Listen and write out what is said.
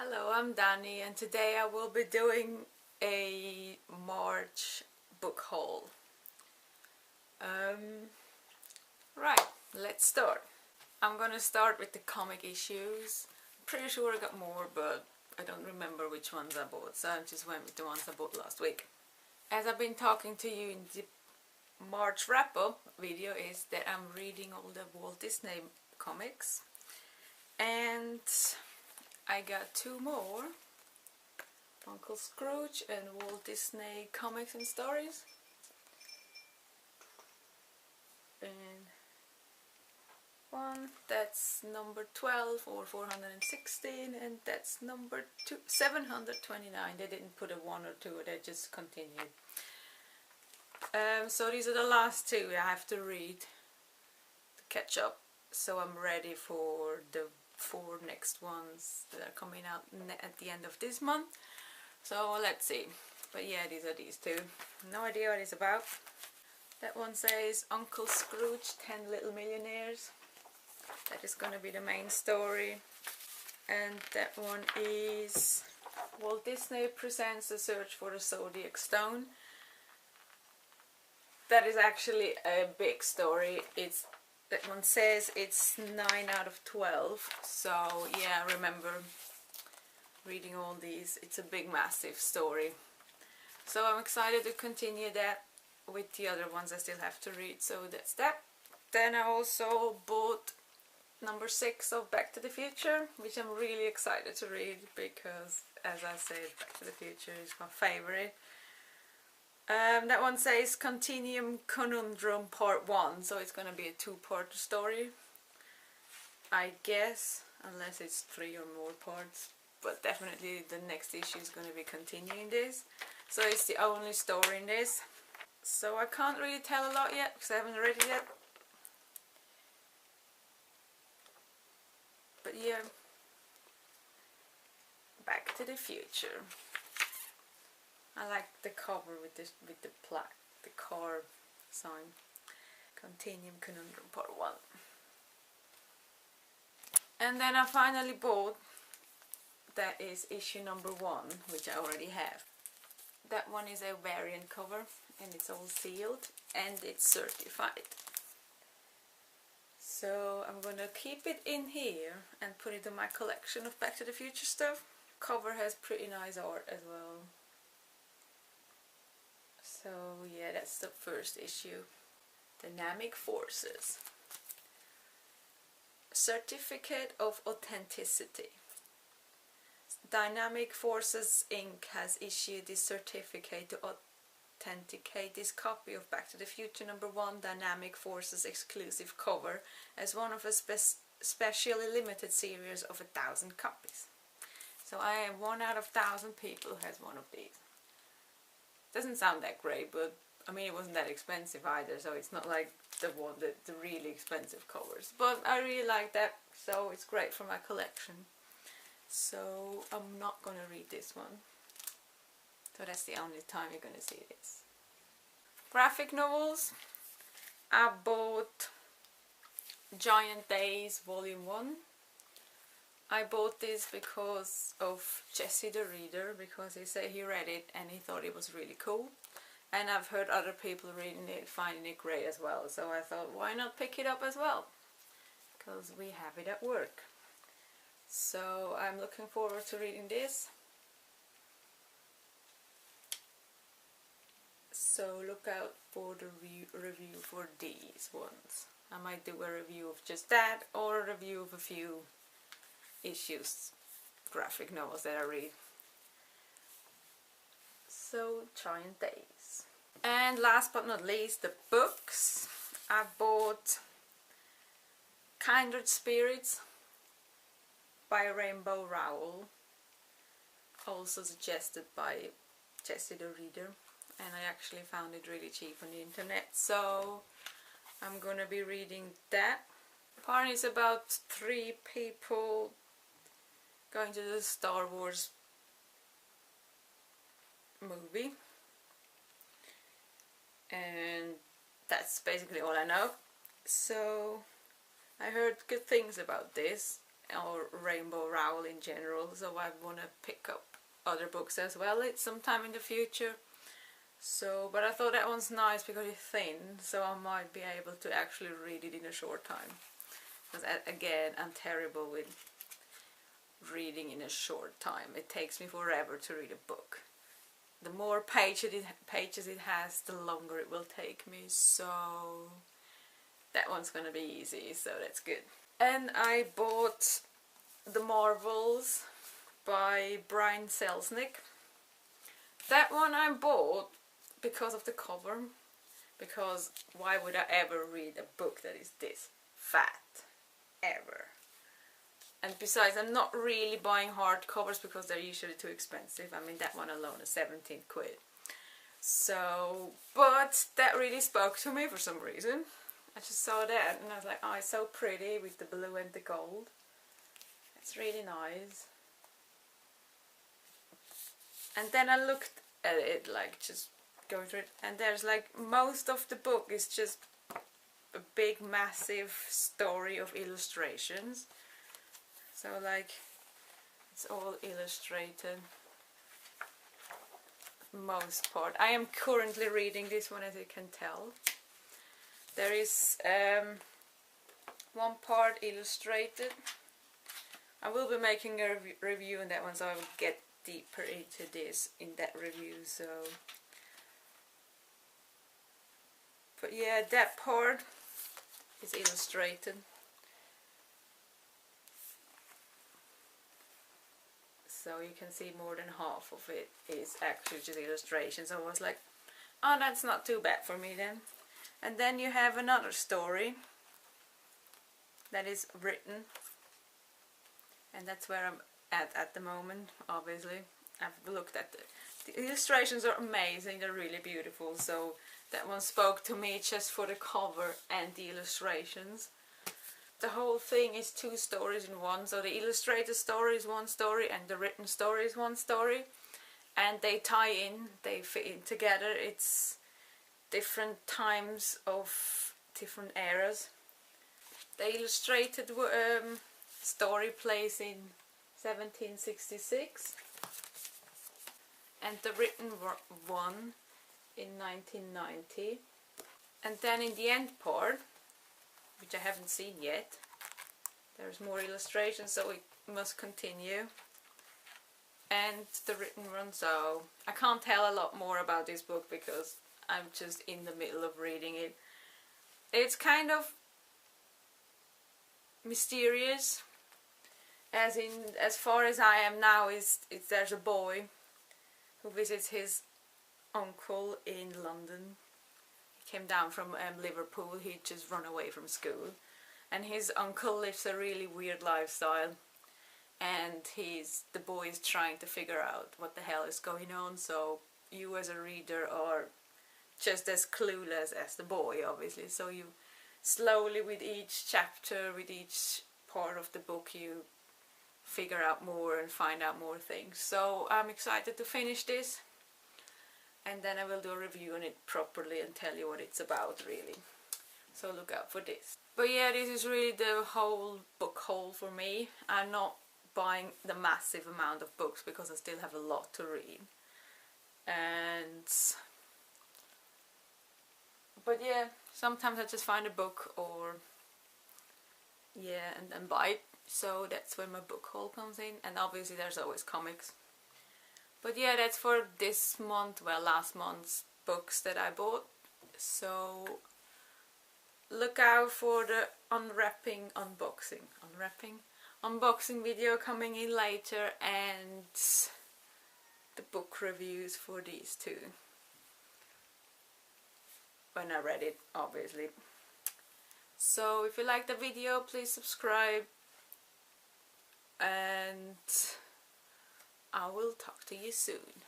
Hello, I'm Dani, and today I will be doing a March book haul. Right, let's start. I'm gonna start with the comic issues. I'm pretty sure I got more, but I don't remember which ones I bought, so I just went with the ones I bought last week. As I've been talking to you in the March wrap-up video, is that I'm reading all the Walt Disney comics, and I got two more, Uncle Scrooge and Walt Disney Comics and Stories. And one, that's number 12 or 416, and that's number 729. They didn't put a 1 or 2, they just continued. So these are the last two I have to read to catch up, so I'm ready for the 4 next ones that are coming out at the end of this month. So let's see. But yeah, these are these two. No idea what it's about. That one says Uncle Scrooge 10 Little Millionaires. That is gonna be the main story. And that one is Walt Disney Presents The Search for the Zodiac Stone. That is actually a big story. That one says it's 9 out of 12. So yeah, I remember reading all these. It's a big, massive story. So I'm excited to continue that with the other ones I still have to read. So that's that. Then I also bought number 6 of Back to the Future, which I'm really excited to read because, as I said, Back to the Future is my favorite. That one says Continuum Conundrum Part 1, so it's gonna be a 2-part story, I guess, unless it's 3 or more parts, but definitely the next issue is gonna be continuing this. So it's the only story in this, so I can't really tell a lot yet because I haven't read it yet. But yeah, Back to the Future. I like the cover with the plaque, the car sign. Continuum Conundrum Part 1. And then I finally bought, that is issue number 1, which I already have. That one is a variant cover and it's all sealed and it's certified. So I'm gonna keep it in here and put it in my collection of Back to the Future stuff. Cover has pretty nice art as well. So yeah, that's the first issue. Dynamic Forces. Certificate of Authenticity. Dynamic Forces Inc. has issued this certificate to authenticate this copy of Back to the Future number 1 Dynamic Forces exclusive cover as one of a specially limited series of 1,000 copies. So I am 1 out of 1,000 people who has one of these. Doesn't sound that great, but I mean it wasn't that expensive either, so it's not like the really expensive covers. But I really like that, so it's great for my collection. So I'm not gonna read this one. So that's the only time you're gonna see this. Graphic novels. I bought Giant Days Volume 1. I bought this because of Jesse the Reader, because he said he read it and he thought it was really cool. And I've heard other people reading it, finding it great as well. So I thought, why not pick it up as well? Because we have it at work. So I'm looking forward to reading this. So look out for the review for these ones. I might do a review of just that, or a review of a few issues, graphic novels that I read. So Giant Days. And last but not least, the books. I bought Kindred Spirits by Rainbow Rowell, also suggested by Jesse the Reader, and I actually found it really cheap on the internet, so I'm gonna be reading that. Apparently it's about 3 people going to the Star Wars movie, and that's basically all I know. So I heard good things about this, or Rainbow Rowell in general, so I want to pick up other books as well sometime in the future. So, but I thought that one's nice because it's thin, so I might be able to actually read it in a short time. Because again, I'm terrible with reading in a short time. It takes me forever to read a book. The more pages it has, the longer it will take me, so that one's gonna be easy, so that's good. And I bought The Marvels by Brian Selznick. That one I bought because of the cover, because why would I ever read a book that is this fat, ever? And besides, I'm not really buying hardcovers because they're usually too expensive. I mean, that one alone is 17 quid. So, but that really spoke to me for some reason. I just saw that and I was like, oh, it's so pretty with the blue and the gold. It's really nice. And then I looked at it, like just going through it, and there's like most of the book is just a big massive story of illustrations. So like it's all illustrated, most part. I am currently reading this one, as you can tell. There is one part illustrated. I will be making a review on that one, so I will get deeper into this in that review. So, but yeah, that part is illustrated. So you can see more than half of it is actually just illustrations. So I was like, oh, that's not too bad for me then. And then you have another story that is written, and that's where I'm at the moment. Obviously, I've looked at the illustrations are amazing. They're really beautiful. So that one spoke to me just for the cover and the illustrations. The whole thing is 2 stories in one. So the illustrated story is one story and the written story is one story, and they tie in, they fit in together. It's different times of different eras. The illustrated story plays in 1766 and the written one in 1990. And then in the end part, which I haven't seen yet, there's more illustrations, so it must continue. And the written one, so I can't tell a lot more about this book because I'm just in the middle of reading it. It's kind of mysterious, as far as I am now, there's a boy who visits his uncle in London. He came down from Liverpool. He'd just run away from school, and his uncle lives a really weird lifestyle, and the boy is trying to figure out what the hell is going on. So you as a reader are just as clueless as the boy, obviously. So you slowly, with each chapter, with each part of the book, you figure out more and find out more things. So I'm excited to finish this, and then I will do a review on it properly and tell you what it's about, really. So look out for this. But yeah, this is really the whole book haul for me. I'm not buying the massive amount of books because I still have a lot to read. But yeah, sometimes I just find a book and buy it. So that's when my book haul comes in, and obviously there's always comics. But yeah, that's for this month, well, last month's books that I bought. So look out for the unboxing video coming in later, and the book reviews for these 2 when I read it, obviously. So if you like the video, please subscribe, and I will talk to you soon.